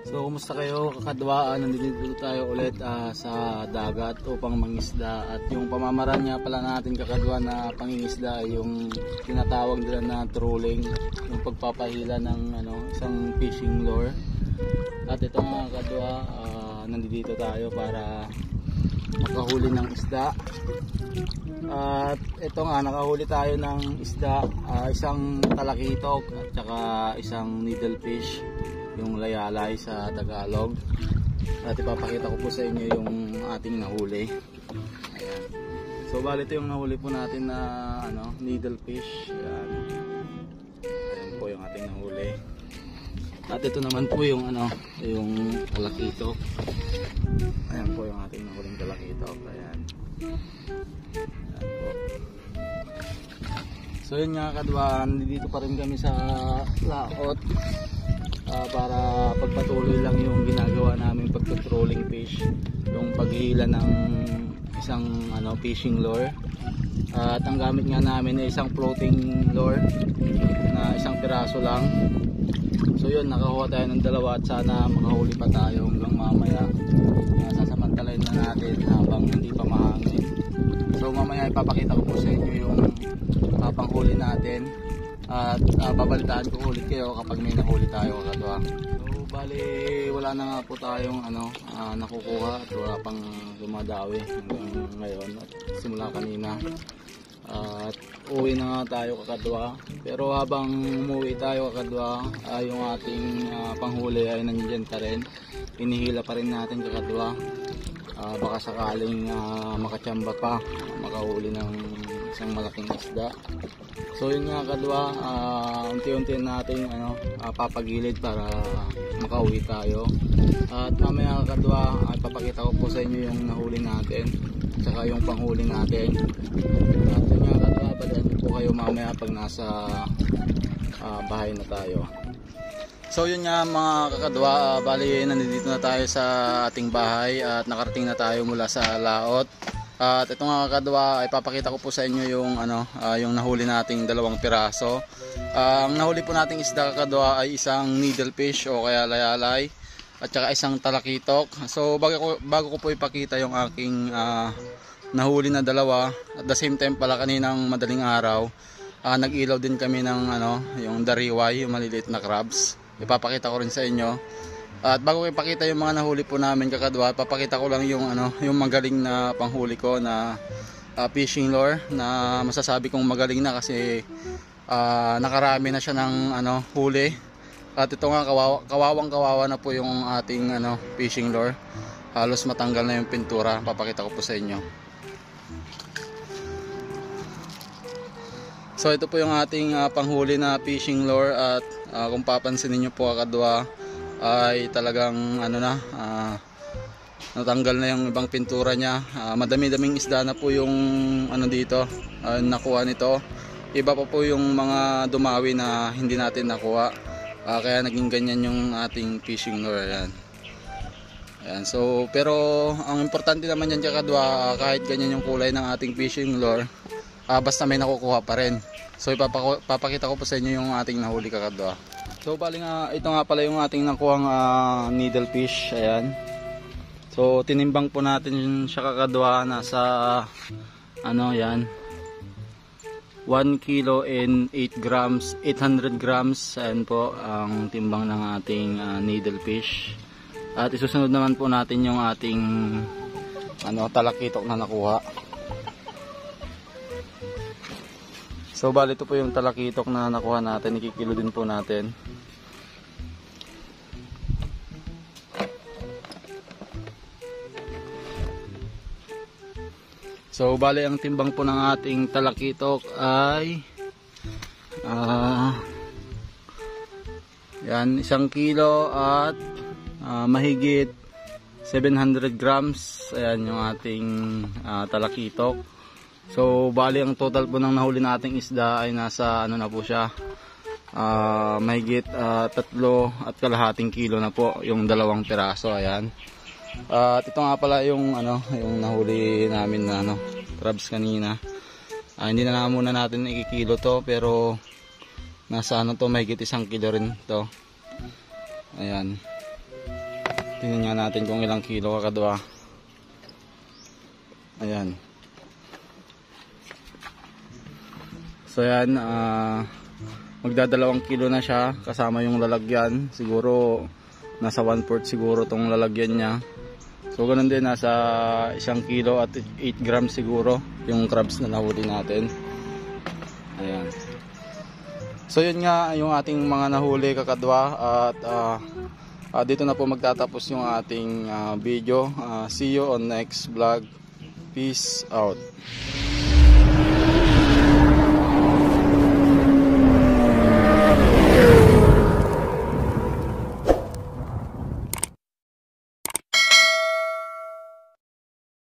So, kumusta kayo kakadwaan? Nandito tayo ulit sa dagat upang mangisda. At yung pamamaraan nga pala natin kakadwa na pangingisda ay yung tinatawag nila na trolling, yung pagpapahila ng isang fishing lure. At ito nga kakadwa, nandito tayo para makahuli ng isda. At ito nga, nakahuli tayo ng isda, isang talakitok at saka isang needlefish, yung layalay sa Tagalog. At ipapakita ko po sa inyo yung ating nahuli. Ayan. So bali ito yung nahuli po natin na needlefish. Ayan. Ayan po yung ating nahuli. At ito naman po yung yung talakitok. Ayan po yung ating nahuling talakitok. Ayan. Ayan po. So yun nga kadwaan, dito pa rin kami sa laot. Para pagpatuloy lang yung ginagawa namin pagtutrolling fish, yung paghihila ng isang fishing lure. At ang gamit nga namin ay isang floating lure na isang piraso lang. So yun, nakakuha tayo ng dalawa at sana makahuli pa tayo hanggang mamaya. Sasamantalayin na natin habang hindi pa mahangin. So mamaya ipapakita ko po sa inyo yung panghuli natin. At babalitaan ko ulit kayo kapag may nahuli tayo kakadwa. So bali wala na nga po tayong nakukuha at wala pang dumadawi hanggang ngayon at simula kanina. At uwi na nga tayo kakadwa. Pero habang umuwi tayo kakadwa, yung ating panghuli ay nandiyan pa rin. Inihila pa rin natin kakadwa. Baka sakaling makachamba pa, makahuli ng isang malaking isda. So yun nga kadwa, unti-unti natin papagilid para makauwi tayo. At mamaya kadwa, ipapakita ko po sa inyo yung nahuli natin tsaka yung panghuli natin. At yun nga kadwa, balikan po kayo mamaya pag nasa bahay na tayo. So yun nga mga kakadwa, bali nandito na tayo sa ating bahay at nakarating na tayo mula sa laot. At ito nga kakadwa, ipapakita ko po sa inyo yung yung nahuli nating dalawang piraso. Ang nahuli po nating isda kakadwa ay isang needlefish o kaya layalay at saka isang talakitok. So bago ko po ipakita yung aking nahuli na dalawa, at the same time pala kaninang madaling araw, nag-ilaw din kami ng yung dariway, yung maliliit na crabs. Ipapakita ko rin sa inyo. At bago ko ipakita yung mga nahuli po namin kakadwa, papakita ko lang yung yung magaling na panghuli ko na fishing lure na masasabi kong magaling na kasi nakarami na siya ng huli. At ito nga kawawang kawawa na po yung ating fishing lure. Halos matanggal na yung pintura. Papakita ko po sa inyo. So ito po yung ating panghuli na fishing lure at kung papansinin niyo po kakadwa ay talagang natanggal na yung ibang pintura niya. Madami-daming isda na po yung dito nakuha nito. Iba pa po yung mga dumawi na hindi natin nakuha. Kaya naging ganyan yung ating fishing lure. Ayan. So pero ang importante naman yan kakadwa, kahit ganyan yung kulay ng ating fishing lure, basta may nakukuha pa rin. So ipapakita ko po sa inyo yung ating nahuli kakadwa. So bali nga, ito nga pala yung ating nakuhang needlefish. Ayan. So tinimbang po natin siya kakadwa, nasa yan 1 kilo and 8 grams, 800 grams. Ayan po ang timbang ng ating needlefish. At isusunod naman po natin yung ating talakitok na nakuha. So bali ito po yung talakitok na nakuha natin, ikikilo din po natin. So bali ang timbang po ng ating talakitok ay yan, 1 kilo at mahigit 700 grams. Ayan yung ating talakitok. So bali ang total po ng nahuli nating isda ay nasa na po siya, mahigit 3.5 kilo na po yung dalawang piraso. Ayan. At ito nga pala yung yung nahuli namin na crabs kanina. Hindi na muna natin ikikilo to, pero nasa to, mahigit 1 kilo rin to. Ayan. Tingnan nga natin kung ilang kilo kakadwa. Ayan. So yan, magdadalawang kilo na siya kasama yung lalagyan. Siguro nasa 1/4 siguro tong lalagyan niya. So ganun din, nasa 1 kilo at 8 grams siguro yung crabs na nahuli natin. Ayan. So yun nga yung ating mga nahuli kakadwa. At dito na po magtatapos yung ating video. See you on next vlog. Peace out.